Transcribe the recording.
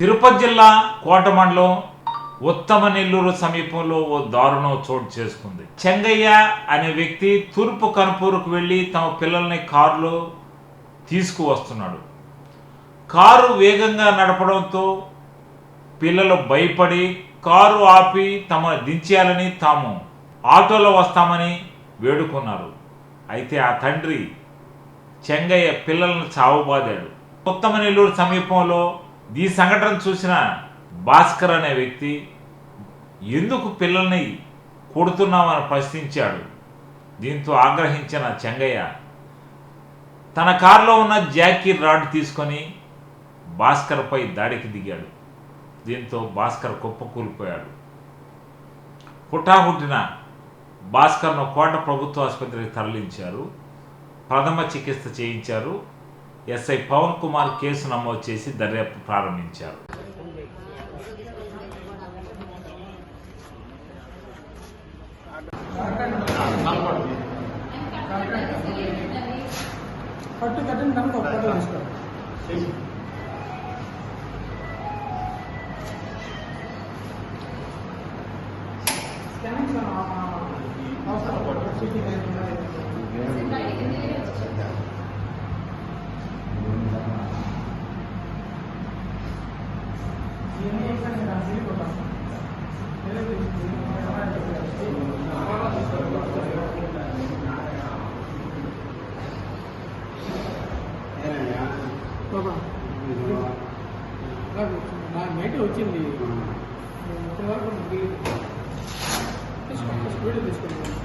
తిరుపతి జిల్లా కోట మండలం ఉత్తమ నెల్లూరు సమీపంలో ఓ దారుణం చోటు చేసుకుంది. చెంగయ్య అనే వ్యక్తి తూర్పు కనుపూరుకు వెళ్ళి తమ పిల్లల్ని కారులో తీసుకువస్తున్నాడు. కారు వేగంగా నడపడంతో పిల్లలు భయపడి కారు ఆపి తమను దించేయాలని తాము ఆటోలో వస్తామని వేడుకున్నారు. అయితే ఆ తండ్రి చెంగయ్య పిల్లలను చావుబాదాడు. ఉత్తమ నెల్లూరు సమీపంలో ఈ సంఘటన చూసిన భాస్కర్ అనే వ్యక్తి ఎందుకు పిల్లల్ని కొడుతున్నామని ప్రశ్నించాడు. దీంతో ఆగ్రహించిన చెంగయ్య తన కారులో ఉన్న జాకీ రాడ్ తీసుకొని భాస్కర్పై దాడికి దిగాడు. దీంతో భాస్కర్ కుప్పకూలిపోయాడు. హుటాహుటిన భాస్కర్ను కోట ప్రభుత్వ ఆసుపత్రికి తరలించారు. ప్రథమ చికిత్స చేయించారు. ఎస్ఐ పవన్ కుమార్ కేసు నమోదు చేసి దర్యాప్తు ప్రారంభించారు. నైట్ వచ్చింది వరకు స్పీడ్ తీసుకుంటాను.